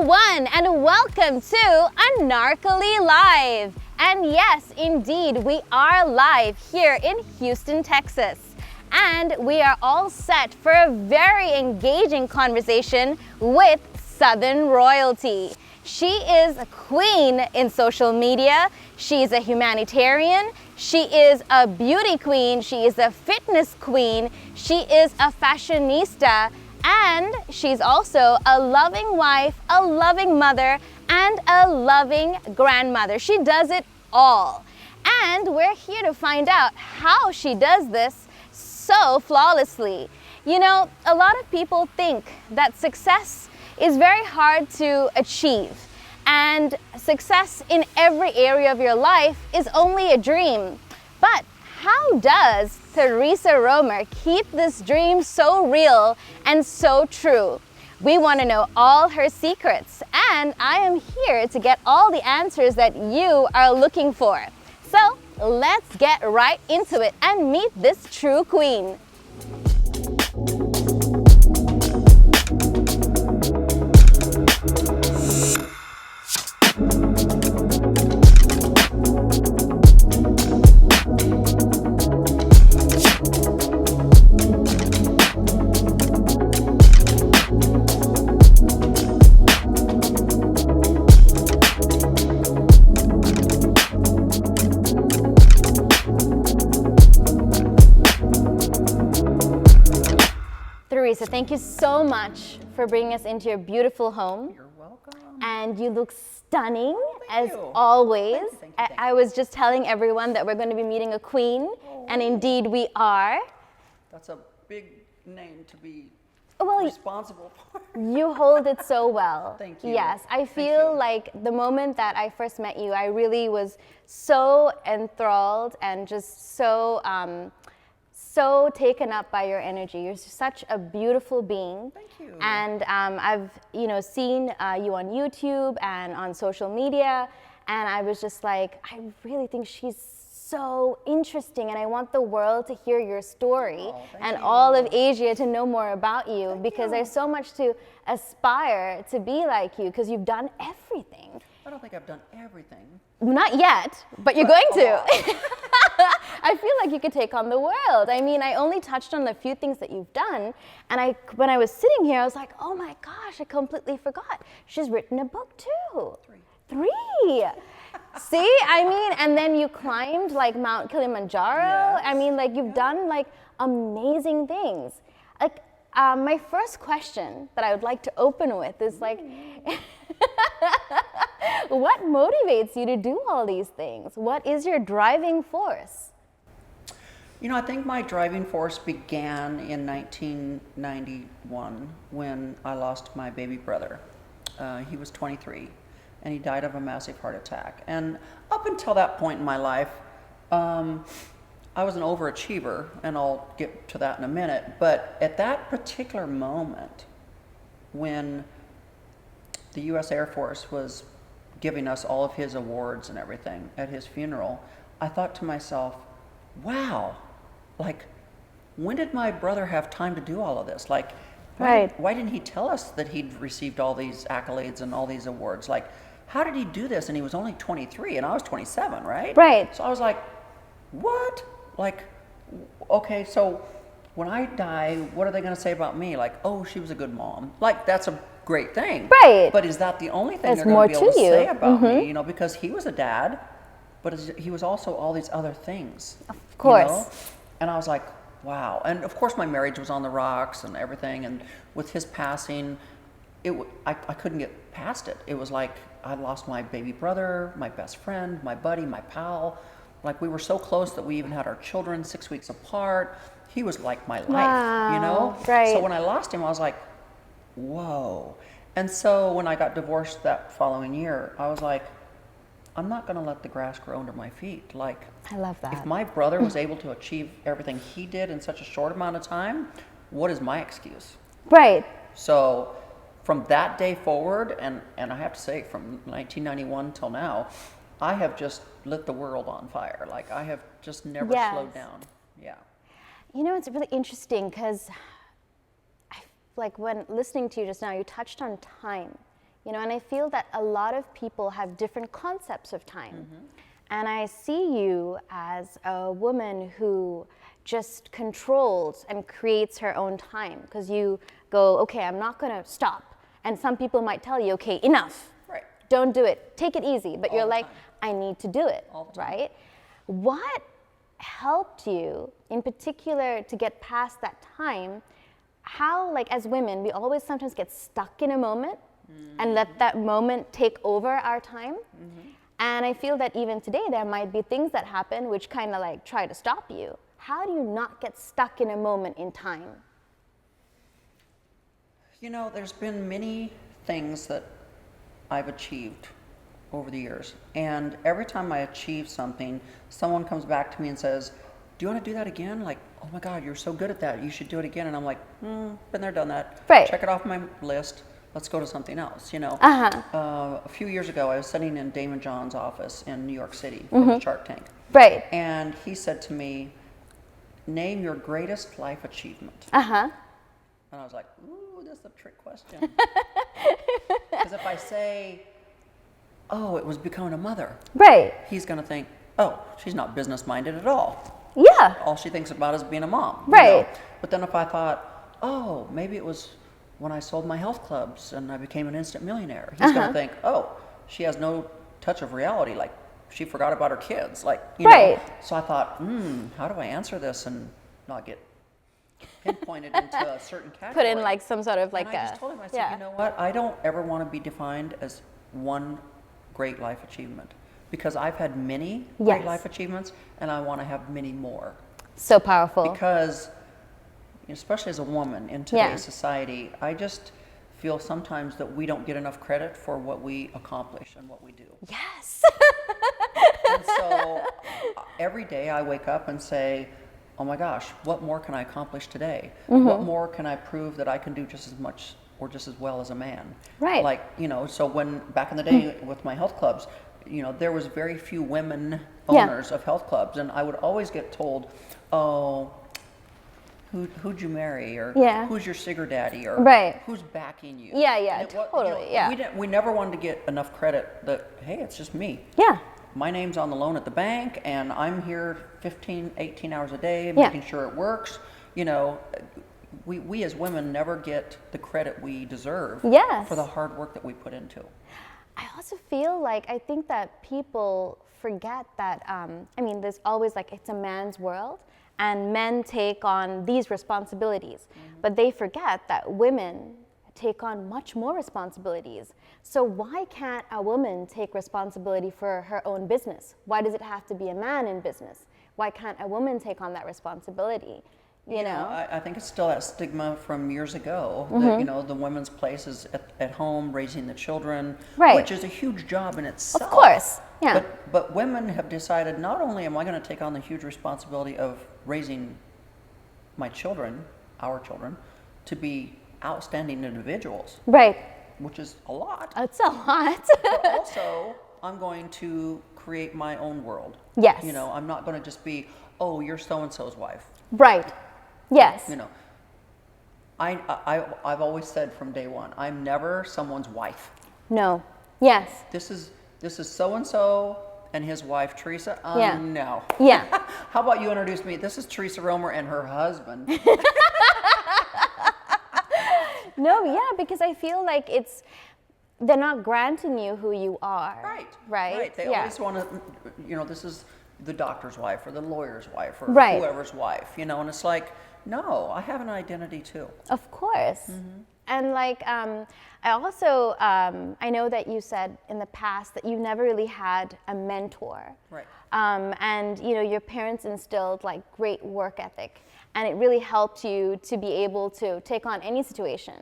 everyone, and welcome to Anarkalli Live. And yes, indeed, we are live here in Houston, Texas. And we are all set for a very engaging conversation with Southern royalty. She is a queen in social media. She's a humanitarian. She is a beauty queen. She is a fitness queen. She is a fashionista. And she's also a loving wife, a loving mother, and a loving grandmother. She does it all. And we're here to find out how she does this so flawlessly. You know, a lot of people think that success is very hard to achieve. And success in every area of your life is only a dream. But how does Theresa Roemer keep this dream so real and so true? We want to know all her secrets, and I am here to get all the answers that you are looking for. So let's get right into it and meet this true queen. Theresa, thank you so much for bringing us into your beautiful home. You're welcome. And you look stunning, as you. always. Thank you. I was just telling everyone that we're going to be meeting a queen, and indeed we are. That's a big name to be Well, responsible for. you hold it so well. Thank you. Yes, I Thank feel you. like the moment that I first met you, I really was so enthralled and just so taken up by your energy. You're such a beautiful being. Thank you. And I've seen you on YouTube and on social media, and I was just like, I really think she's so interesting, and I want the world to hear your story and you. all of Asia to know more about you, because you. there's so much to aspire to be like you, because you've done everything. I don't think I've done everything. Not yet, but you're going to. I feel like you could take on the world. I mean, I only touched on a few things that you've done, and when I was sitting here, I was like, oh my gosh, I completely forgot. She's written a book too. Three. See, I mean, and then you climbed like Mount Kilimanjaro. Yes. I mean, like you've done like amazing things. Like my first question that I would like to open with is like, what motivates you to do all these things? What is your driving force? You know, I think my driving force began in 1991 when I lost my baby brother. He was 23, and he died of a massive heart attack. And up until that point in my life, I was an overachiever, and I'll get to that in a minute. But at that particular moment, when the U.S. Air Force was giving us all of his awards and everything at his funeral, I thought to myself, wow, like, when did my brother have time to do all of this? Like, why didn't he tell us that he'd received all these accolades and all these awards? Like, how did he do this? And he was only 23 and I was 27, right? Right. So I was like, what? Like, okay, so when I die, what are they going to say about me? Like, oh, she was a good mom. Like, that's a great thing. Right. But is that the only thing There's they're going to be able to more to say you. about me? You know, because he was a dad, but he was also all these other things. Of course. You know? And I was like, wow. And of course my marriage was on the rocks and everything. And with his passing, I couldn't get past it. It was like I lost my baby brother, my best friend, my buddy, my pal. Like, we were so close that we even had our children 6 weeks apart. He was like my life, you know? Right. So when I lost him, I was like, whoa. And so when I got divorced that following year, I was like, I'm not going to let the grass grow under my feet. Like, I love that. if my brother was able to achieve everything he did in such a short amount of time, what is my excuse? Right. So from that day forward, and I have to say, from 1991 till now, I have just lit the world on fire. Like, I have just never slowed down. Yeah. You know, it's really interesting because, like, when listening to you just now, you touched on time. You know, and I feel that a lot of people have different concepts of time. And I see you as a woman who just controls and creates her own time, because you go, okay, I'm not going to stop. And some people might tell you, okay, enough. Right. Don't do it. Take it easy. But All you're the like, time. I need to do it. All the time. Right? What helped you in particular to get past that time? How, like, as women, we always sometimes get stuck in a moment and let that moment take over our time. And I feel that even today there might be things that happen which kind of like try to stop you. How do you not get stuck in a moment in time? You know, there's been many things that I've achieved over the years. And every time I achieve something, someone comes back to me and says, do you want to do that again? Like, oh my God, you're so good at that. You should do it again. And I'm like, been there, done that. Right. Check it off my list. Let's go to something else, you know. A few years ago, I was sitting in Damon John's office in New York City for the Shark Tank. Right. And he said to me, name your greatest life achievement. Uh-huh. And I was like, ooh, that's a trick question. Because if I say, oh, it was becoming a mother, Right. he's going to think, oh, she's not business-minded at all. Yeah. All she thinks about is being a mom. Right. You know? But then if I thought, oh, maybe it was when I sold my health clubs and I became an instant millionaire, he's going to think, oh, she has no touch of reality. Like, she forgot about her kids. Like, you Right. know. So I thought, how do I answer this and not get pinpointed into a certain category? Put in like some sort of like and I just told him, I said, you know what? I don't ever want to be defined as one great life achievement, because I've had many great life achievements and I want to have many more. So powerful. Because, especially as a woman in today's society, I just feel sometimes that we don't get enough credit for what we accomplish and what we do. Yes. And so every day I wake up and say, oh my gosh, what more can I accomplish today? What more can I prove that I can do just as much or just as well as a man? Right. Like, you know, so when back in the day with my health clubs, you know, there was very few women owners of health clubs, and I would always get told, oh, who'd you marry, or who's your sugar daddy, or who's backing you? Yeah, totally. You know, we never wanted to get enough credit that, hey, it's just me. Yeah. My name's on the loan at the bank, and I'm here 15, 18 hours a day making sure it works. You know, we as women never get the credit we deserve for the hard work that we put into. I also feel like, I think that people forget that, I mean, there's always like, it's a man's world, and men take on these responsibilities, but they forget that women take on much more responsibilities. So why can't a woman take responsibility for her own business? Why does it have to be a man in business? Why can't a woman take on that responsibility? You know? I think it's still that stigma from years ago that, you know, the woman's place is at home raising the children, which is a huge job in itself. Of course, yeah. But women have decided, not only am I going to take on the huge responsibility of raising my children, our children, to be outstanding individuals. Right. Which is a lot. It's a lot. But also, I'm going to create my own world. Yes. You know, I'm not going to just be, oh, you're so-and-so's wife. Right. Yes. You know, I've always said from day one, I'm never someone's wife. No. Yes. This is so-and-so and his wife, Theresa. No. Yeah. How about you introduce me? This is Theresa Roemer and her husband. No, yeah, because I feel like they're not granting you who you are. Right. They always want to, you know, this is the doctor's wife or the lawyer's wife or whoever's wife, you know, and it's like, no, I have an identity too. Of course. And like, I also, I know that you said in the past that you never really had a mentor. Right. And, you know, your parents instilled like great work ethic, and it really helped you to be able to take on any situation.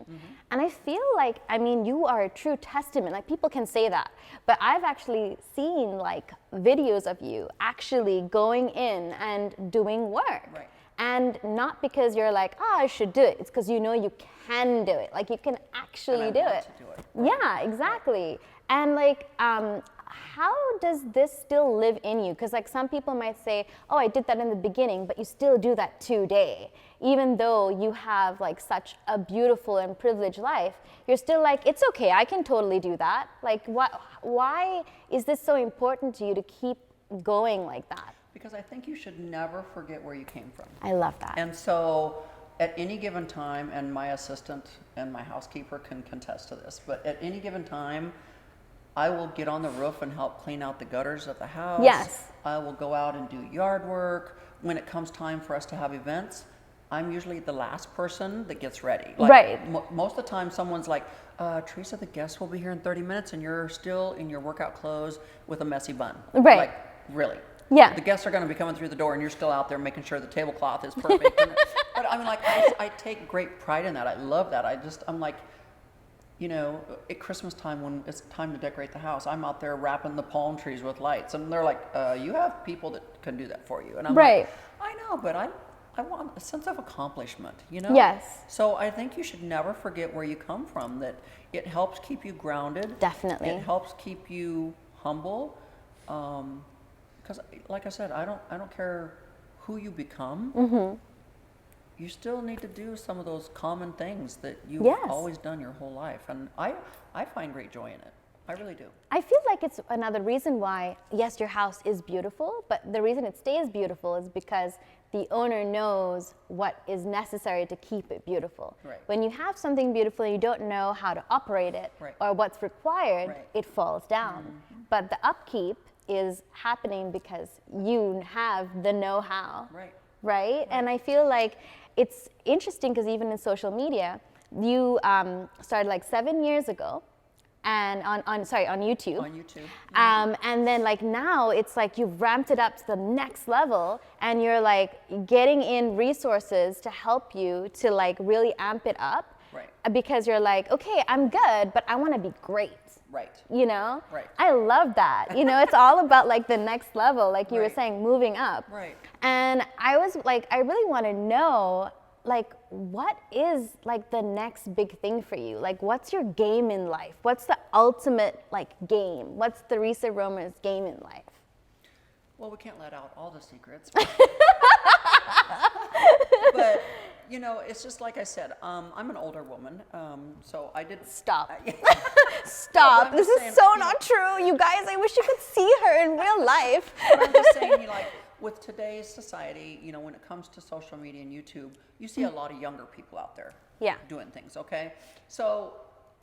And I feel like, I mean, you are a true testament. Like, people can say that, but I've actually seen like videos of you actually going in and doing work. Right. And not because you're like, oh, I should do it. It's because you know you can do it. Like, you can actually do it. To do it. Right. Yeah, exactly. And like, how does this still live in you? Because like some people might say, oh, I did that in the beginning, but you still do that today. Even though you have like such a beautiful and privileged life, you're still like, it's okay, I can totally do that. Like why is this so important to you to keep going like that? Because I think you should never forget where you came from. I love that. And so at any given time, and my assistant and my housekeeper can contest to this, but at any given time, I will get on the roof and help clean out the gutters of the house. Yes. I will go out and do yard work. When it comes time for us to have events, I'm usually the last person that gets ready. Like, right. Most of the time, someone's like, Theresa, the guests will be here in 30 minutes, and you're still in your workout clothes with a messy bun. Right. Like, really? Yeah. The guests are going to be coming through the door, and you're still out there making sure the tablecloth is perfect. But I mean, like, I take great pride in that. I love that. I'm like, you know, at Christmas time when it's time to decorate the house, I'm out there wrapping the palm trees with lights, and they're like, you have people that can do that for you. And I'm like, I know, but I want a sense of accomplishment, you know? Yes. So I think you should never forget where you come from, that it helps keep you grounded. Definitely. It helps keep you humble. Because like I said, I don't care who you become. Mm-hmm. You still need to do some of those common things that you've always done your whole life. And I find great joy in it. I really do. I feel like it's another reason why, yes, your house is beautiful, but the reason it stays beautiful is because the owner knows what is necessary to keep it beautiful. Right. When you have something beautiful and you don't know how to operate it or what's required, it falls down. Mm-hmm. But the upkeep is happening because you have the know-how. Right? And I feel like it's interesting because even in social media, you started like 7 years ago, and on YouTube. On YouTube. And then like now it's like you've ramped it up to the next level, and you're like getting in resources to help you to like really amp it up. Right. Because you're like, okay, I'm good, but I want to be great. Right. You know? Right. I love that. You know, it's all about like the next level, like you were saying, moving up. Right. And I was like, I really want to know, like, what is like the next big thing for you? Like, what's your game in life? What's the ultimate like game? What's Theresa Roemer's game in life? Well, we can't let out all the secrets. But you know, it's just like I said, I'm an older woman, so I did... Stop. Stop. This is so not true. You guys, I wish you could see her in real life. But I'm just saying, you know, like, with today's society, you know, when it comes to social media and YouTube, you see a lot of younger people out there doing things, okay? So...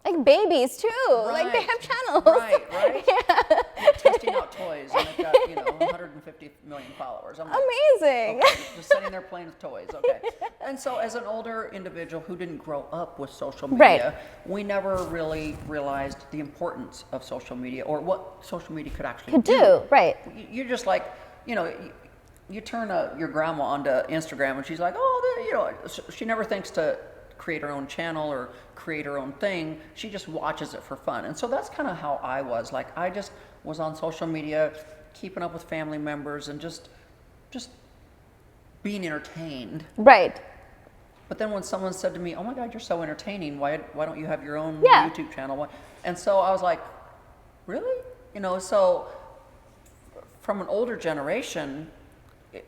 Like babies too, like they have channels. Right. Yeah, testing out toys, and they've got, you know, 150 million followers. I'm like, amazing. Okay, just sitting there playing with toys, okay. And so as an older individual who didn't grow up with social media, we never really realized the importance of social media or what social media could actually do. Right. You're just like, you know, you turn your grandma onto Instagram and she's like, oh, you know, she never thinks to create her own channel or create her own thing. She just watches it for fun. And so that's kind of how I was. Like, I just was on social media, keeping up with family members and just being entertained. Right. But then when someone said to me, oh my God, you're so entertaining, why don't you have your own YouTube channel? And so I was like, really? You know, so from an older generation,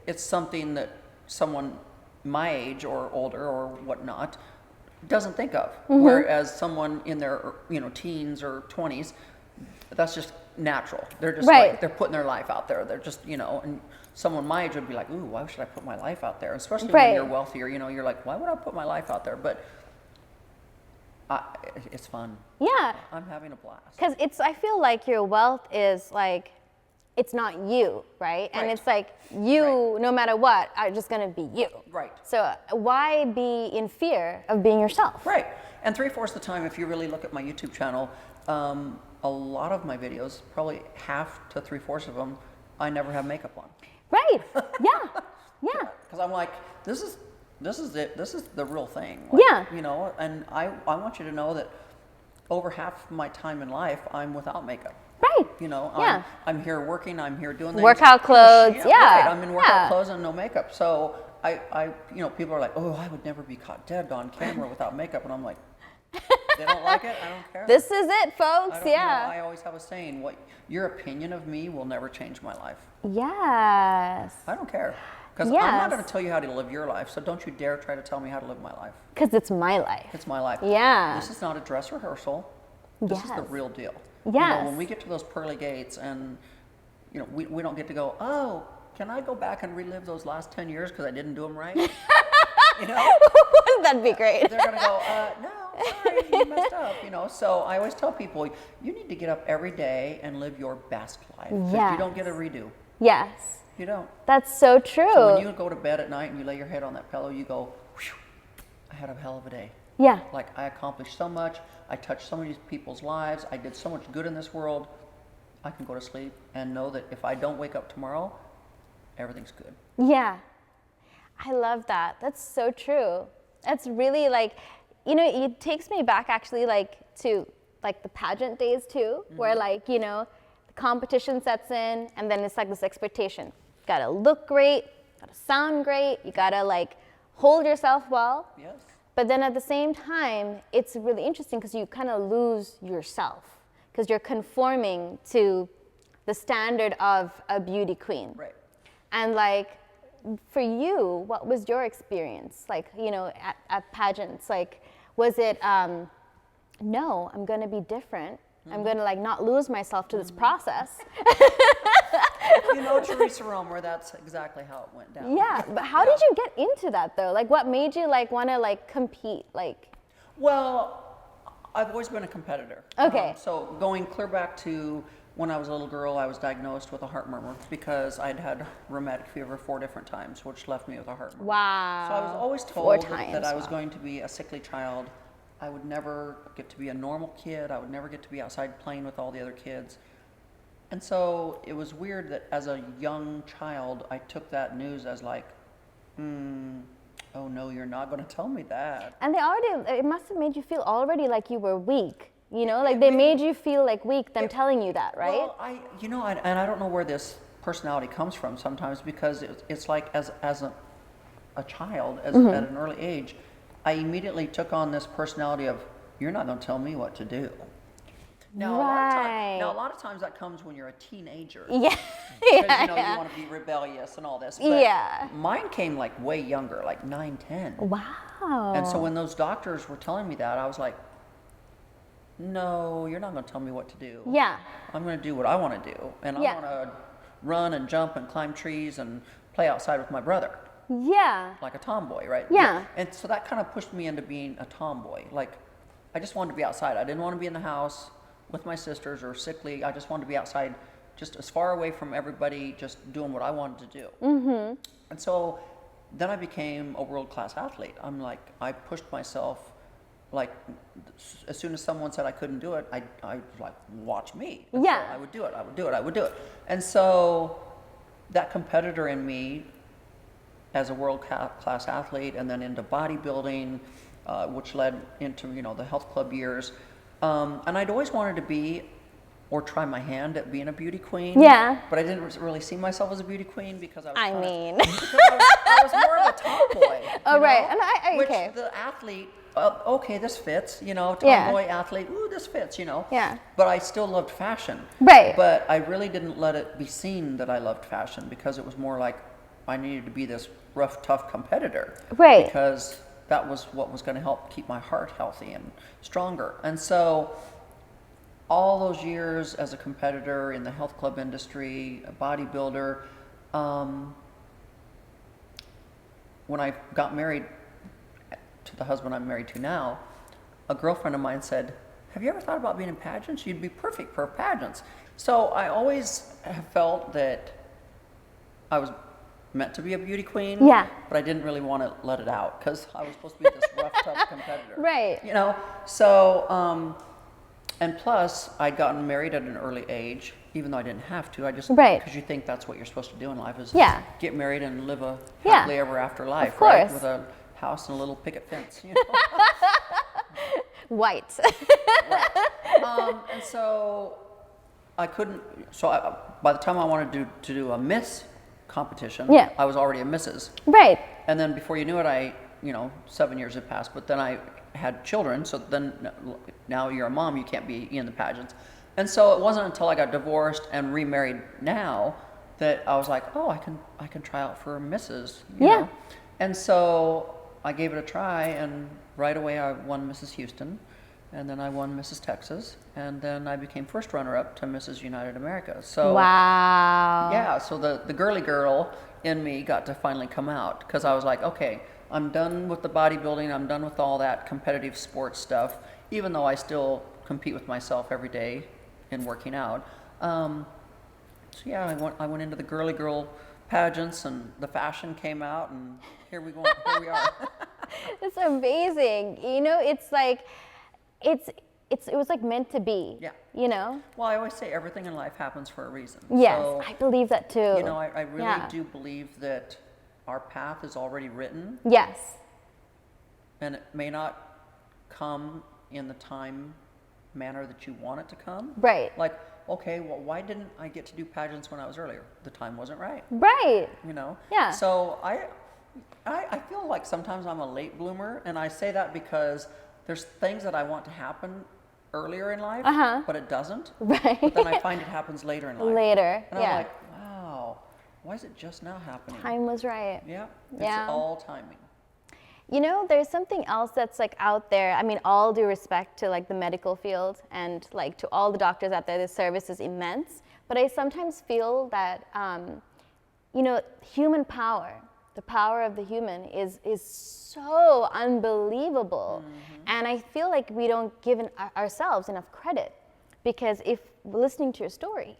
it's something that someone my age or older or whatnot doesn't think of. Mm-hmm. Whereas someone in their, you know, teens or 20s, that's just natural. They're just like, they're putting their life out there. They're just, you know, and someone my age would be like, ooh, why should I put my life out there? Especially when you're wealthier, you know, you're like, why would I put my life out there? But it's fun. Yeah. I'm having a blast. Because I feel like your wealth is like, it's not you, right? And it's like you, no matter what, are just gonna be you. Right. So why be in fear of being yourself? Right. And 3/4 of the time, if you really look at my YouTube channel, a lot of my videos, probably half to 3/4 of them, I never have makeup on. Right. Yeah. Yeah. Because I'm like, this is it. This is the real thing. Like, you know, and I want you to know that over half my time in life, I'm without makeup. Right. You know, I'm here working, I'm here doing things. Workout clothes, Right. I'm in workout clothes and no makeup. So I, you know, people are like, oh, I would never be caught dead on camera without makeup. And I'm like, They don't like it, I don't care. This is it, folks. Yeah. I always have a saying, your opinion of me will never change my life. Yes. I don't care. Because Yes. I'm not going to tell you how to live your life, so don't you dare try to tell me how to live my life. Because it's my life. It's my life. Yeah. This is not a dress rehearsal. This is the Yes. real deal. Yes. When we get to those pearly gates and, we don't get to go, oh, can I go back and relive those last 10 years because I didn't do them right? That'd be great. They're going to go, no, sorry, you messed up, So I always tell people, you need to get up every day and live your best life. 'Cause Yes. you don't get a redo. Yes. You don't. That's so true. So when you go to bed at night and you lay your head on that pillow, you go, whew, I had a hell of a day. Yeah. Like, I accomplished so much. I touched so many people's lives. I did so much good in this world. I can go to sleep and know that if I don't wake up tomorrow, everything's good. Yeah. I love that. That's so true. That's really it takes me back actually to the pageant days too, where the competition sets in and then it's like this expectation. You gotta look great, gotta sound great, you gotta hold yourself well. Yes. But then at the same time, it's really interesting because you kind of lose yourself because you're conforming to the standard of a beauty queen. Right. And for you, what was your experience at pageants? Was it, no, I'm going to be different. I'm going to not lose myself to this process. Theresa Roemer, that's exactly how it went down. Yeah, but how did you get into that though? What made you want to compete? Well, I've always been a competitor. Okay. So going clear back to when I was a little girl, I was diagnosed with a heart murmur because I'd had rheumatic fever 4 different times, which left me with a heart murmur. Wow. So I was always 4 told times, that I was wow. going to be a sickly child. I would never get to be a normal kid. I would never get to be outside playing with all the other kids. And so it was weird that as a young child, I took that news as oh no, you're not going to tell me that. And it must have made you feel already like you were weak. They made you feel weak, them telling you that, right? Well, and I don't know where this personality comes from sometimes because it's like as a child, at an early age, I immediately took on this personality of, you're not going to tell me what to do. Now, a lot of times that comes when you're a teenager. Yeah. Because, you want to be rebellious and all this. But Yeah. mine came way younger, 9, 10. Wow. And so when those doctors were telling me that, I was like, no, you're not going to tell me what to do. Yeah. I'm going to do what I want to do. And I want to run and jump and climb trees and play outside with my brother. Yeah. Like a tomboy, right? Yeah. And so that kind of pushed me into being a tomboy. I just wanted to be outside. I didn't want to be in the house with my sisters or sickly. I just wanted to be outside, just as far away from everybody, just doing what I wanted to do. Mm-hmm. And so then I became a world-class athlete. I pushed myself. As soon as someone said I couldn't do it, I was like, watch me. And Yeah. so I would do it. And so that competitor in me, as a world-class athlete, and then into bodybuilding, which led into the health club years, and I'd always wanted to be or try my hand at being a beauty queen. Yeah. But I didn't really see myself as a beauty queen because I was I was more of a tomboy. Oh, right. And which okay. the athlete, okay, this fits, tomboy athlete, ooh, this fits, Yeah. But I still loved fashion. Right. But I really didn't let it be seen that I loved fashion because it was more like I needed to be this rough, tough competitor. Right. Because that was what was going to help keep my heart healthy and stronger. And so all those years as a competitor in the health club industry, a bodybuilder, when I got married to the husband I'm married to now, a girlfriend of mine said, have you ever thought about being in pageants? You'd be perfect for pageants. So I always have felt that I was meant to be a beauty queen, Yeah. but I didn't really want to let it out because I was supposed to be this rough, tough competitor. Right. So, and plus, I'd gotten married at an early age, even though I didn't have to. I just, Right. because you think that's what you're supposed to do in life is Yeah. get married and live a Yeah. happily ever after life, Of course. right? With a house and a little picket fence, White. And so I couldn't, by the time I wanted to do a Miss competition, Yeah. I was already a Mrs. Right. And then before you knew it, 7 years had passed, but then I had children, so then now you're a mom, you can't be in the pageants. And so it wasn't until I got divorced and remarried now that I was like, oh, I can try out for Mrs. You know? And so I gave it a try, and right away I won Mrs. Houston, and then I won Mrs. Texas, and then I became first runner-up to Mrs. United America. So wow. yeah, so the girly girl in me got to finally come out, because I was like, okay, I'm done with the bodybuilding, I'm done with all that competitive sports stuff, even though I still compete with myself every day in working out. So yeah, I went into the girly girl pageants, and the fashion came out, and here we are. It's amazing. You know, it's like, it was like meant to be. Yeah. You know? Well, I always say everything in life happens for a reason. Yes, So, I believe that too. you know, I really do believe that our path is already written. Yes. And it may not come in the time manner that you want it to come. Right. Like, okay, well, why didn't I get to do pageants when I was earlier? The time wasn't right. Right. You know? Yeah. So I feel like sometimes I'm a late bloomer, and I say that because there's things that I want to happen earlier in life, but it doesn't. Right. But then I find it happens later in life. Later. And yeah. I'm like, wow, why is it just now happening? Time was right. Yeah. Yeah. It's all timing. You know, there's something else that's like out there. I mean, all due respect to like the medical field and like to all the doctors out there, the service is immense. But I sometimes feel that, you know, human power, the power of the human is so unbelievable. And I feel like we don't give ourselves enough credit, because if listening to your story,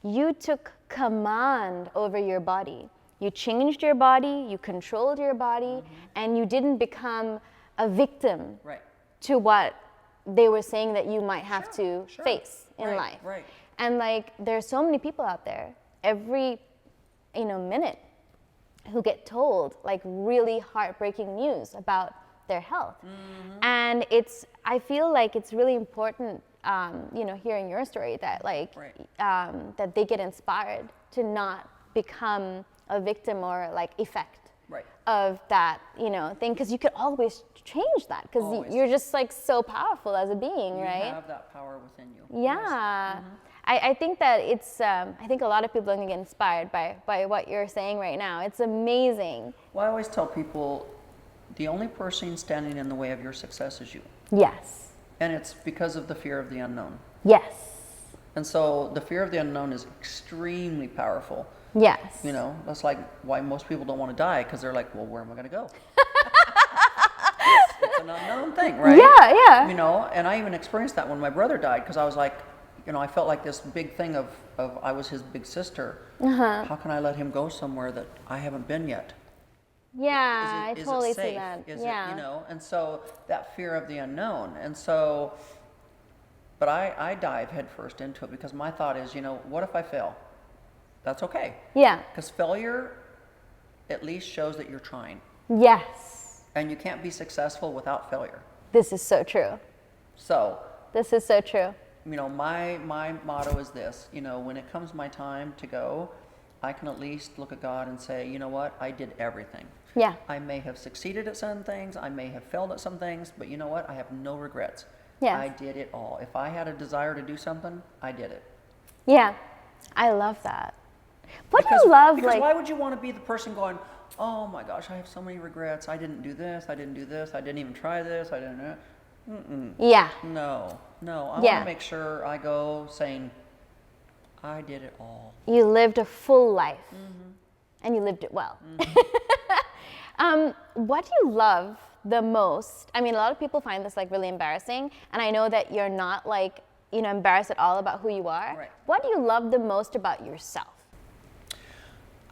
you took command over your body. You changed your body, you controlled your body, and you didn't become a victim to what they were saying that you might have to face in life. Right. And like, there's so many people out there every, you know, minute who get told like really heartbreaking news about their health. And I feel like it's really important, you know, hearing your story that like, that they get inspired to not become a victim or like effect of that, you know, thing, because you could always change that, because you're just like so powerful as a being, right? You have that power within you. Yeah. Yes. I think that it's, I think a lot of people are going to get inspired by what you're saying right now. It's amazing. Well, I always tell people, the only person standing in the way of your success is you. Yes. And it's because of the fear of the unknown. Yes. And so the fear of the unknown is extremely powerful. Yes. You know, that's like why most people don't want to die, because they're like, well, where am I going to go? It's an unknown thing, right? Yeah, yeah. You know, and I even experienced that when my brother died, because I was like, you know, I felt like this big thing of I was his big sister. How can I let him go somewhere that I haven't been yet? Yeah, I totally is it safe? see that. Is yeah. it, you know, and so that fear of the unknown. And so, but I dive headfirst into it, because my thought is, you know, what if I fail? That's okay. Yeah. Because failure at least shows that you're trying. Yes. And you can't be successful without failure. This is so true. So. This is so true. You know, my motto is this, you know, when it comes my time to go, I can at least look at God and say, you know what, I did everything. Yeah. I may have succeeded at some things, I may have failed at some things, but you know what, I have no regrets. Yeah. I did it all. If I had a desire to do something, I did it. Yeah. I love that. What do you love? Because why would you want to be the person going, oh my gosh, I have so many regrets. I didn't do this. I didn't do this. I didn't even try this. I didn't. Yeah. No. I want to make sure I go saying, I did it all. You lived a full life, and you lived it well. What do you love the most? I mean, a lot of people find this like really embarrassing, and I know that you're not like, you know, embarrassed at all about who you are. Right. What do you love the most about yourself?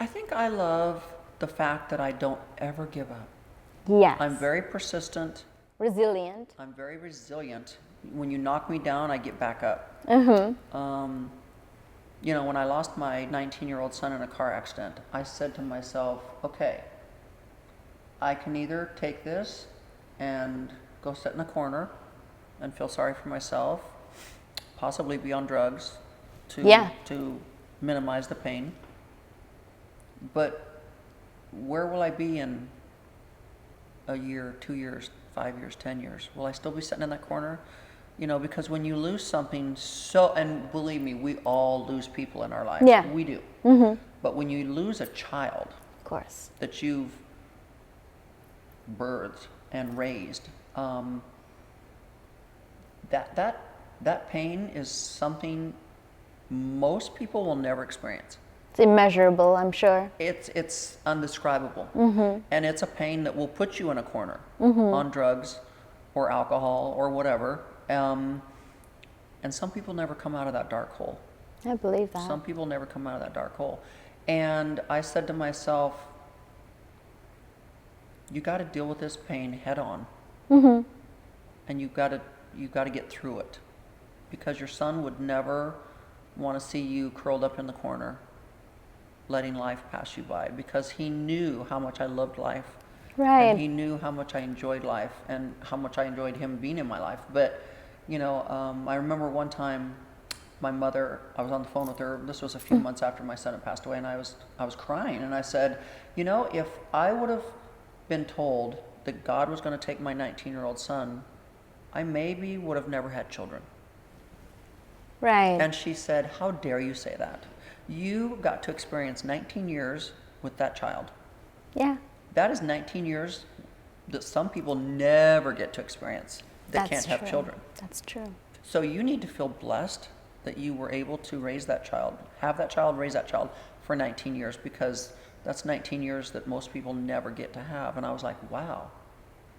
I think I love the fact that I don't ever give up. Yes. I'm very persistent. Resilient. I'm very resilient. When you knock me down, I get back up. You know, when I lost my 19-year-old son in a car accident, I said to myself, okay, I can either take this and go sit in a corner and feel sorry for myself, possibly be on drugs to minimize the pain. But where will I be in a year, 2 years, 5 years, 10 years? Will I still be sitting in that corner? You know, because when you lose something so, and believe me, we all lose people in our lives. Yeah. We do. But when you lose a child Of course. that you've birthed and raised, that pain is something most people will never experience. It's immeasurable, I'm sure. It's undescribable. And it's a pain that will put you in a corner on drugs or alcohol or whatever. And some people never come out of that dark hole. I believe that. Some people never come out of that dark hole. And I said to myself, you got to deal with this pain head on. And you got to get through it, because your son would never want to see you curled up in the corner letting life pass you by, because he knew how much I loved life. Right. And he knew how much I enjoyed life and how much I enjoyed him being in my life. But, you know, I remember one time my mother, I was on the phone with her, this was a few months after my son had passed away, and I was crying, and I said, you know, if I would have been told that God was going to take my 19-year-old son, I maybe would have never had children. Right. And she said, how dare you say that? You got to experience 19 years with that child. Yeah. That is 19 years that some people never get to experience that That's can't have true. children. That's true. So you need to feel blessed that you were able to raise that child, have that child, raise that child for 19 years, because that's 19 years that most people never get to have. And I was like, wow,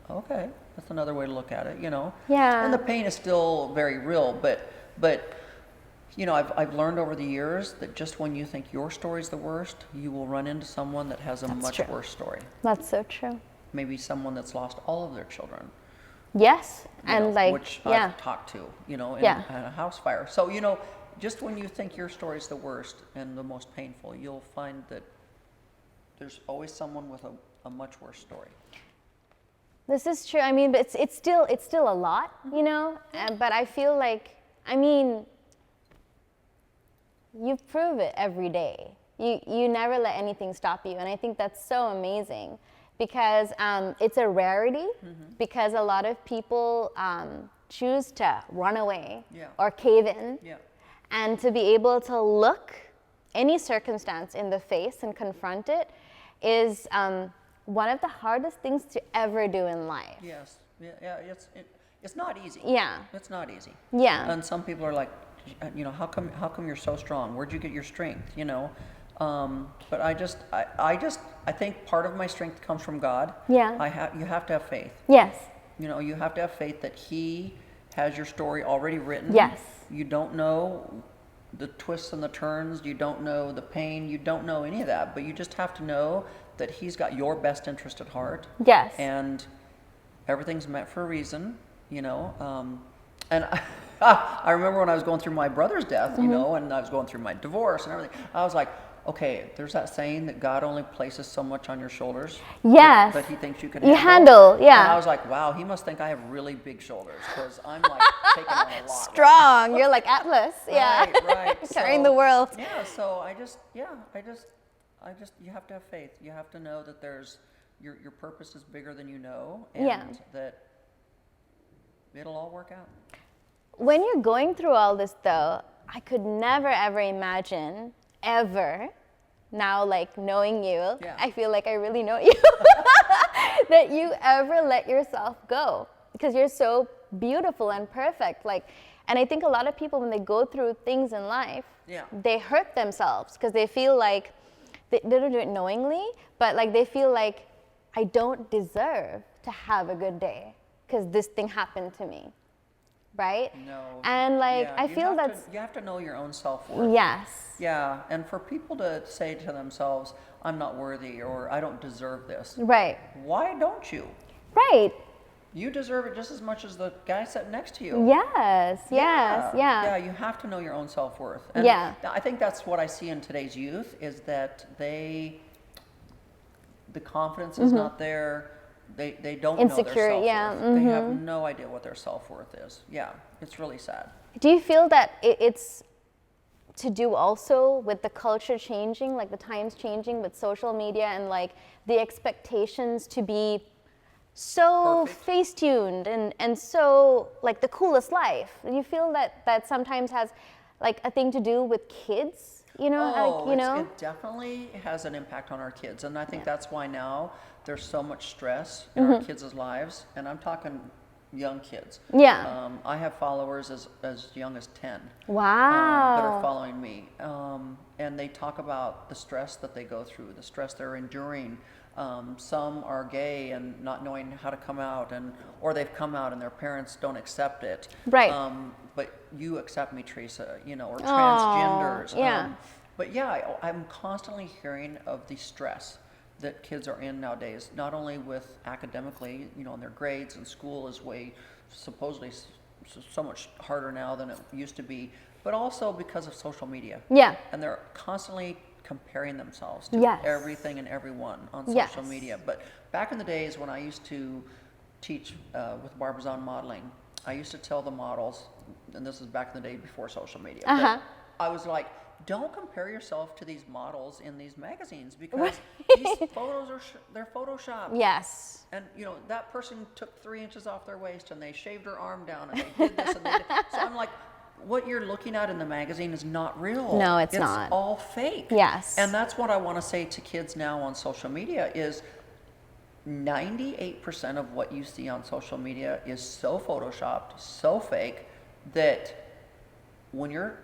okay, that's another way to look at it, you know? Yeah. And the pain is still very real, but you know, I've learned over the years that just when you think your story's the worst, you will run into someone that has a That's much true. worse story. That's so true. Maybe someone that's lost all of their children. Yes. You And know, like, which yeah. I've talked to, you know, in Yeah. a house fire. So, you know, just when you think your story's the worst and the most painful, you'll find that there's always someone with a much worse story. This is true. I mean, but it's still a lot, you know. But I feel like, I mean, you prove it every day. You never let anything stop you, and I think that's so amazing, because it's a rarity. Because a lot of people choose to run away Yeah. or cave in, Yeah. and to be able to look any circumstance in the face and confront it is one of the hardest things to ever do in life. Yes. Yeah. It's not easy. Yeah. It's not easy. Yeah. And some people are like, you know, how come you're so strong? Where'd you get your strength? You know. But I think part of my strength comes from God. Yeah. You have to have faith. Yes. You know, you have to have faith that He has your story already written. Yes. You don't know the twists and the turns. You don't know the pain. You don't know any of that. But you just have to know that He's got your best interest at heart. Yes. And everything's meant for a reason, you know. And I remember when I was going through my brother's death, you know, and I was going through my divorce and everything. I was like, okay, there's that saying that God only places so much on your shoulders. Yes. That He thinks you can You handle. yeah. And I was like, wow, He must think I have really big shoulders, because I'm like taking on a lot. Strong. You're like Atlas. Yeah. Right. Carrying the world. Yeah. So I just, you have to have faith. You have to know that there's your purpose is bigger than you know, and that it'll all work out. When you're going through all this, though, I could never ever imagine now, like, knowing you, I feel like I really know you, that you ever let yourself go, because you're so beautiful and perfect. Like, and I think a lot of people, when they go through things in life, they hurt themselves because they feel like they don't do it knowingly, but like they feel like, I don't deserve to have a good day because this thing happened to me. Right? No. And like, I feel you have to know your own self-worth. Yes. Yeah, and for people to say to themselves, I'm not worthy, or I don't deserve this. Right. Why don't you? Right. You deserve it just as much as the guy sitting next to you. Yes. Yeah. Yeah, you have to know your own self-worth. And I think that's what I see in today's youth, is that the confidence is not there. They don't know their self-worth. They have no idea what their self-worth is. Yeah, it's really sad. Do you feel that it's to do also with the culture changing, like the times changing with social media and like the expectations to be so Perfect. face-tuned and so like the coolest life. Do you feel that sometimes has like a thing to do with kids? You know, Oh, like, you know? it definitely has an impact on our kids. And I think Yeah. that's why now there's so much stress in our kids' lives. And I'm talking young kids. Yeah. I have followers as young as 10 that Wow. are following me. And they talk about the stress that they go through, the stress they're enduring. Some are gay and not knowing how to come out, or they've come out and their parents don't accept it. Right. But you accept me, Theresa, or Oh, transgenders. yeah. But yeah, I'm constantly hearing of the stress that kids are in nowadays, not only with academically, in their grades, and school is way supposedly so much harder now than it used to be, but also because of social media. Yeah. And they're constantly comparing themselves to Yes. everything and everyone on social Yes. media. But back in the days when I used to teach with Barbizon modeling, I used to tell the models, and this is back in the day before social media, that I was like, don't compare yourself to these models in these magazines because these photos they're photoshopped. Yes. And that person took 3 inches off their waist and they shaved her arm down and they did this and they did. So I'm like, what you're looking at in the magazine is not real. No, it's not. It's all fake. Yes. And that's what I want to say to kids now on social media is 98% of what you see on social media is so photoshopped, so fake, that when you're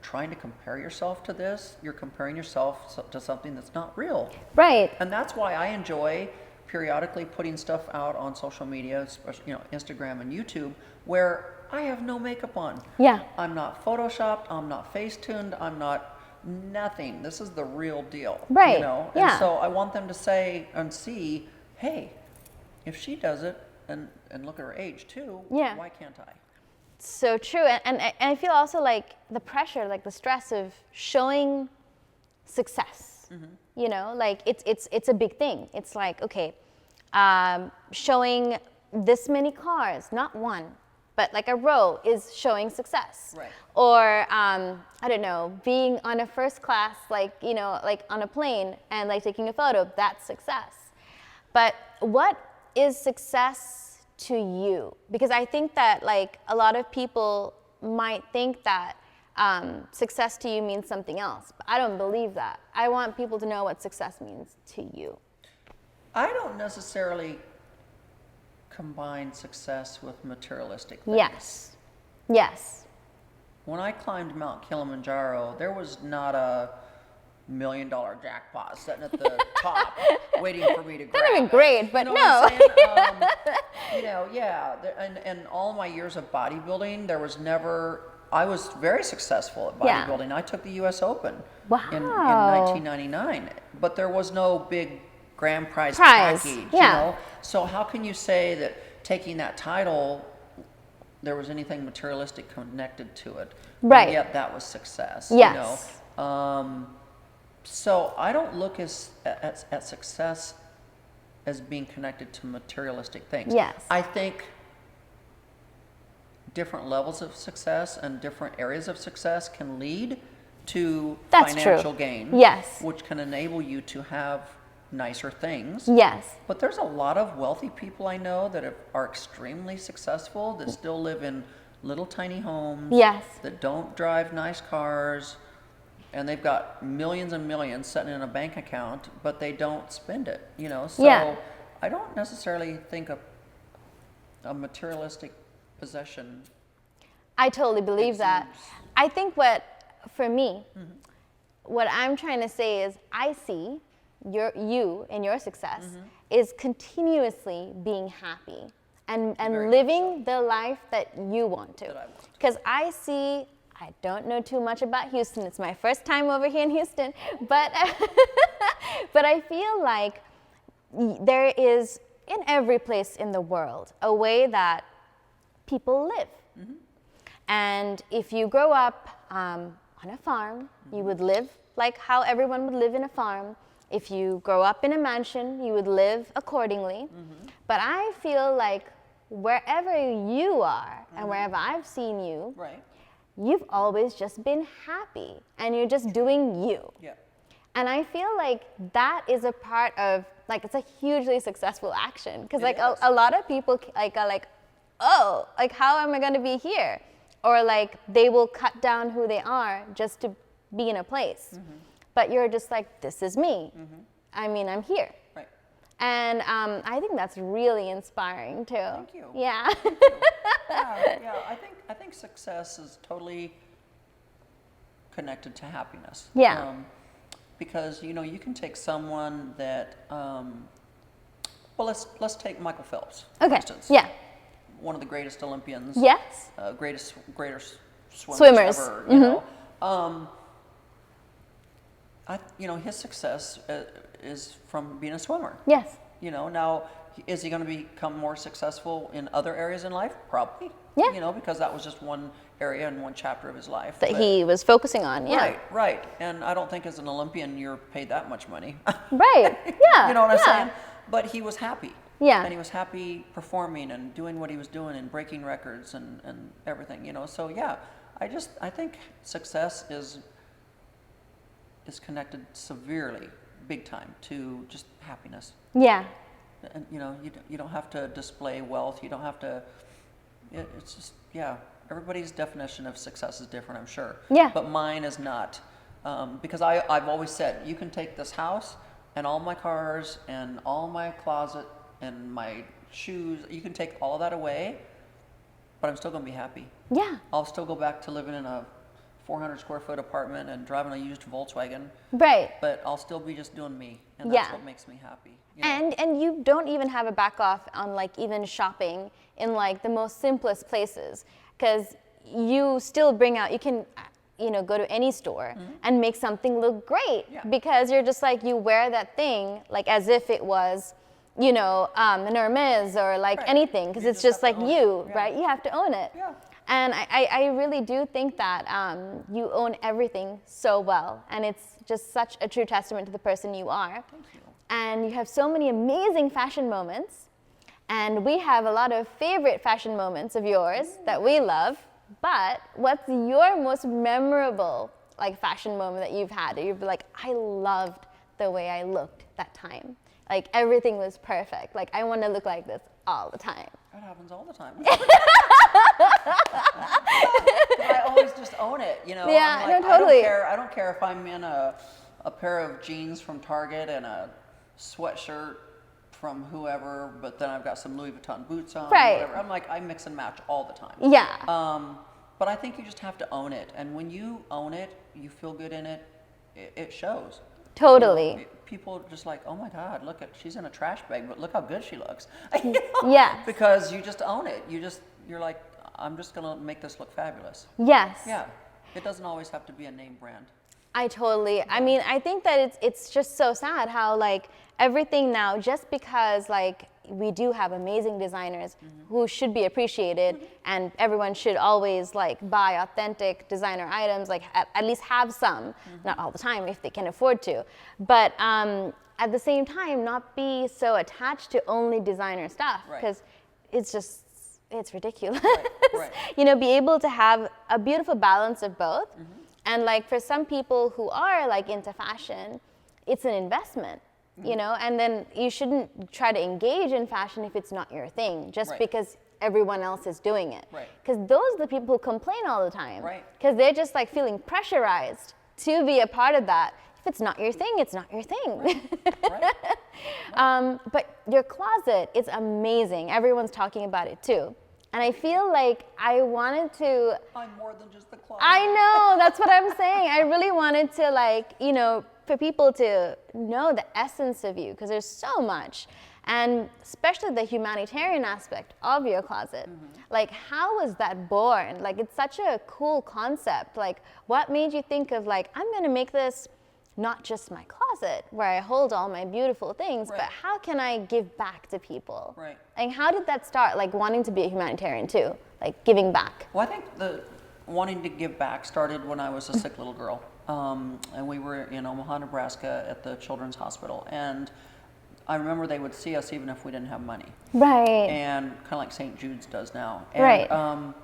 trying to compare yourself to this, you're comparing yourself to something that's not real. Right. And that's why I enjoy periodically putting stuff out on social media, especially, Instagram and YouTube, where I have no makeup on. Yeah. I'm not photoshopped, I'm not face-tuned, I'm not nothing. This is the real deal. Right. And Yeah. so I want them to say and see, hey, if she does it, and look at her age too, Yeah. why can't I? So true. And I feel also like the pressure, like the stress of showing success. Like it's a big thing. It's like, okay, showing this many cars, not one, but like a row is showing success. Right. Or I don't know, being on a first class, like on a plane and like taking a photo, that's success. But what is success to you? Because I think that like a lot of people might think that success to you means something else, but I don't believe that. I want people to know what success means to you. I don't necessarily combine success with materialistic things. Yes. Yes. When I climbed Mount Kilimanjaro, there was not a $1 million jackpot sitting at the top waiting for me to grab. That would be great, but you know no. What I'm saying? Yeah. And all my years of bodybuilding, there was never. I was very successful at Yeah. bodybuilding. I took the U.S. Open Wow. in 1999, but there was no big grand prize Prize, package. yeah. So how can you say that taking that title, there was anything materialistic connected to it? Right. And yet that was success. Yes. So I don't look at success as being connected to materialistic things. Yes. I think different levels of success and different areas of success can lead to That's financial true. gain. Yes. Which can enable you to have nicer things. Yes. But there's a lot of wealthy people I know that are extremely successful that still live in little tiny homes. Yes. That don't drive nice cars. And they've got millions and millions sitting in a bank account, but they don't spend it, So Yeah. I don't necessarily think a materialistic possession. I totally believe that. exudes. I think for me, what I'm trying to say is I see you and your success is continuously being happy and Very living the life that you want to. That I want to. Because I don't know too much about Houston. It's my first time over here in Houston, but but I feel like there is in every place in the world a way that people live. And if you grow up on a farm, you would live like how everyone would live in a farm. If you grow up in a mansion, you would live accordingly. But I feel like wherever you are and wherever I've seen you, Right. you've always just been happy and you're just doing you. Yeah. And I feel like that is a part of like it's a hugely successful action, because like a lot of people like are like, oh, like how am I going to be here? Or like they will cut down who they are just to be in a place. But you're just like, this is me. I mean, I'm here. Right. And I think that's really inspiring too. Thank you. Yeah. Thank you. Yeah. I think success is totally connected to happiness. Yeah. Because you can take someone that, well, let's take Michael Phelps, for Okay. instance. Yeah. One of the greatest Olympians. Yes. Greatest Swimmers. ever. You know. His success is from being a swimmer. Yes. Now, is he going to become more successful in other areas in life? Probably. Yeah. Because that was just one area and one chapter of his life. That he was focusing on, yeah. Right. And I don't think as an Olympian you're paid that much money. Right, yeah. You know what I'm saying? But he was happy. Yeah. And he was happy performing and doing what he was doing and breaking records and everything, So yeah, I think success is connected severely, big time, to just happiness. Yeah. And you don't have to display wealth. You don't have to. It's just everybody's definition of success is different, I'm sure. Yeah. But mine is not, because I've always said, you can take this house and all my cars and all my closet and my shoes. You can take all that away, but I'm still going to be happy. Yeah. I'll still go back to living in a 400 square foot apartment and driving a used Volkswagen. Right. But I'll still be just doing me, and that's what makes me happy. And you don't even have a back off on like even shopping in like the most simplest places, because you still bring out, you can go to any store and make something look great, because you're just like, you wear that thing like as if it was an Hermes or like anything, because it's just like you, right? You have to own it. Yeah. And I really do think that you own everything so well, and it's just such a true testament to the person you are. Thank you. And you have so many amazing fashion moments, and we have a lot of favorite fashion moments of yours that we love. But what's your most memorable like fashion moment that you've had that you've been like, I loved the way I looked that time? Like everything was perfect. Like I want to look like this all the time. That happens all the time. I always just own it, Yeah, I'm like, no, totally. I don't care if I'm in a pair of jeans from Target and a sweatshirt from whoever, but then I've got some Louis Vuitton boots on. Right. Whatever. I'm like, I mix and match all the time. Yeah. But I think you just have to own it, and when you own it, you feel good in it. It shows. Totally. People are just like, oh my God, she's in a trash bag, but look how good she looks. Yes. Because you just own it. You're like, I'm just gonna make this look fabulous. Yes. Yeah. It doesn't always have to be a name brand. I mean, I think that it's just so sad how like everything now, just because like we do have amazing designers who should be appreciated, and everyone should always like buy authentic designer items, like at least have some, not all the time if they can afford to, but at the same time not be so attached to only designer stuff, because it's ridiculous. Right. Be able to have a beautiful balance of both. And like for some people who are like into fashion, it's an investment, and then you shouldn't try to engage in fashion if it's not your thing, just because everyone else is doing it. Because those are the people who complain all the time. Because they're just like feeling pressurized to be a part of that. If it's not your thing, it's not your thing. But your closet is amazing. Everyone's talking about it too. And I feel like I wanted to... I'm more than just the closet. I know, that's what I'm saying. I really wanted to like, for people to know the essence of you, because there's so much. And especially the humanitarian aspect of your closet. Like, how was that born? Like, it's such a cool concept. Like, what made you think of like, I'm gonna make this not just my closet where I hold all my beautiful things, but how can I give back to people? And how did that start, like wanting to be a humanitarian too, like giving back? Well, I think the wanting to give back started when I was a sick little girl. And we were in Omaha, Nebraska at the Children's Hospital. And I remember they would see us even if we didn't have money. And kind of like St. Jude's does now. And,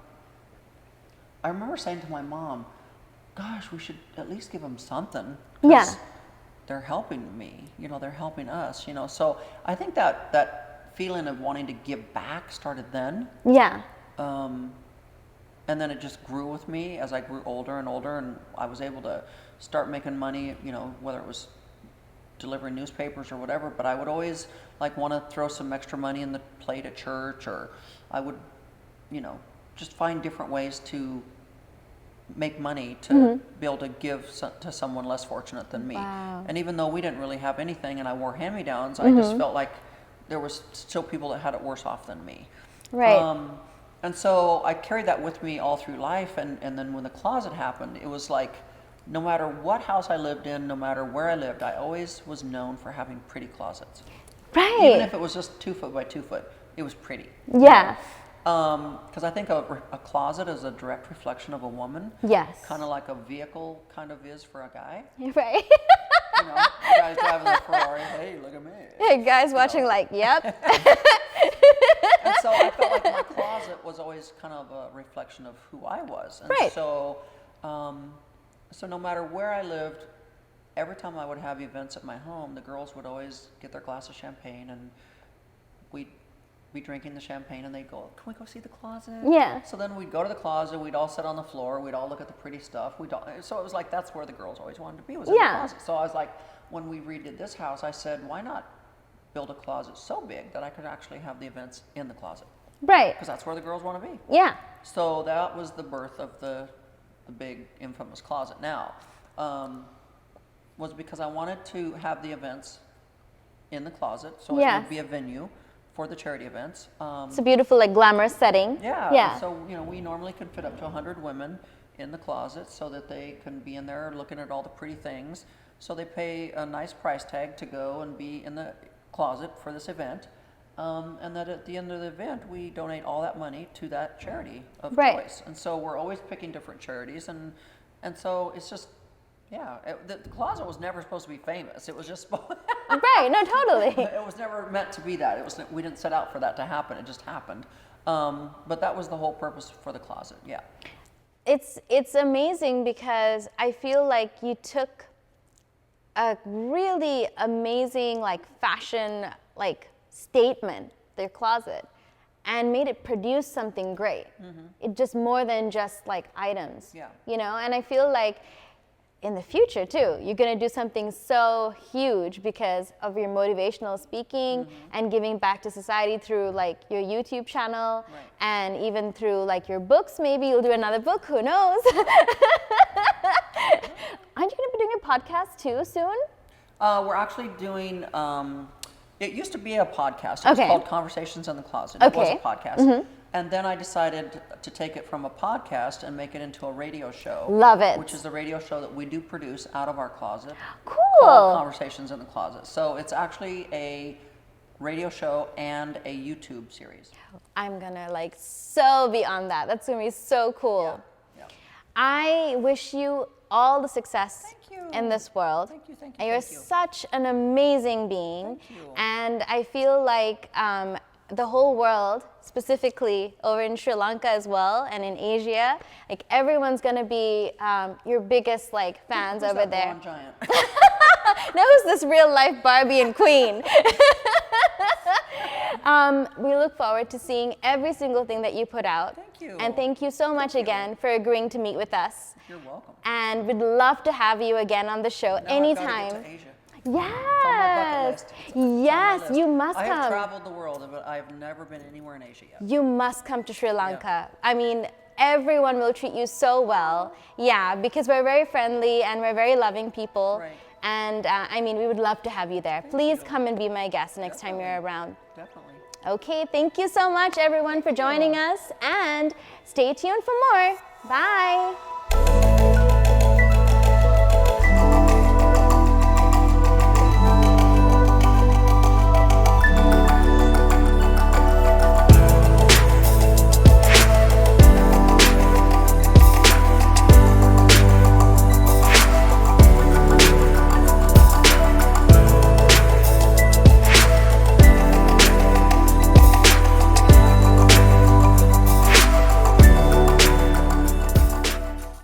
I remember saying to my mom, gosh, we should at least give them something. they're helping me, they're helping us, So I think that feeling of wanting to give back started then. Yeah. And then it just grew with me as I grew older and older, and I was able to start making money, whether it was delivering newspapers or whatever, but I would always want to throw some extra money in the plate at church, or I would, just find different ways to make money to be able to give to someone less fortunate than me. Wow. And even though we didn't really have anything and I wore hand-me-downs, I just felt like there was still people that had it worse off than me. Right. And so I carried that with me all through life, and then when the closet happened, it was like, no matter what house I lived in, no matter where I lived, I always was known for having pretty closets. Right. Even if it was just 2 foot by 2 foot, it was pretty. Yeah. Because I think a closet is a direct reflection of a woman. Yes. Kind of like a vehicle kind of is for a guy. Right. The guy's driving the Ferrari, hey, look at me. Hey, guys watching yep. And so I felt like my closet was always kind of a reflection of who I was. And right. So no matter where I lived, every time I would have events at my home, the girls would always get their glass of champagne, and we'd be drinking the champagne, and they'd go, can we go see the closet? Yeah. So then we'd go to the closet, we'd all sit on the floor, we'd all look at the pretty stuff. So it was like, that's where the girls always wanted to be, was in the closet. So I was like, when we redid this house, I said, why not build a closet so big that I could actually have the events in the closet? Right. Because that's where the girls want to be. Yeah. So that was the birth of the big infamous closet now, was because I wanted to have the events in the closet, so it would be a venue for the charity events. It's a beautiful, glamorous setting. Yeah. Yeah. So, we normally could fit up to 100 women in the closet so that they can be in there looking at all the pretty things. So they pay a nice price tag to go and be in the closet for this event. And that at the end of the event, we donate all that money to that charity of choice. And so we're always picking different charities. And so it's just, the closet was never supposed to be famous. It was just right, no, totally. It was never meant to be that. We didn't set out for that to happen. It just happened. But that was the whole purpose for the closet. Yeah. It's amazing because I feel like you took a really amazing fashion statement, their closet, and made it produce something great. It just more than just items. Yeah. And I feel like in the future too, you're gonna do something so huge because of your motivational speaking and giving back to society through your YouTube channel, and even through your books. Maybe you'll do another book, who knows? Aren't you gonna be doing a podcast too soon? We're actually doing, it used to be a podcast. It was called Conversations in the Closet. It was a podcast. And then I decided to take it from a podcast and make it into a radio show. Love it. Which is the radio show that we do produce out of our closet. Cool. Called Conversations in the Closet. So it's actually a radio show and a YouTube series. I'm gonna so be on that. That's gonna be so cool. Yeah. I wish you all the success in this world. Thank you. And you're such an amazing being. Thank you. And I feel like the whole world, specifically over in Sri Lanka as well, and in Asia, everyone's gonna be your biggest fans over there. Blonde giant? Now who's this real life Barbie and Queen? We look forward to seeing every single thing that you put out. Thank you. And thank you so much again for agreeing to meet with us. You're welcome. And we'd love to have you again on the show anytime. I've gotta get to Asia. Yes. It's on my bucket list. It's on Yes, my list. you must I come. have traveled the world, but I've never been anywhere in Asia yet. You must come to Sri Lanka. I mean, everyone will treat you so well. Yeah, because we're very friendly and we're very loving people. Right. And we would love to have you there. Please come and be my guest next time you're around. Definitely. Okay, thank you so much everyone for joining us, and stay tuned for more. Bye.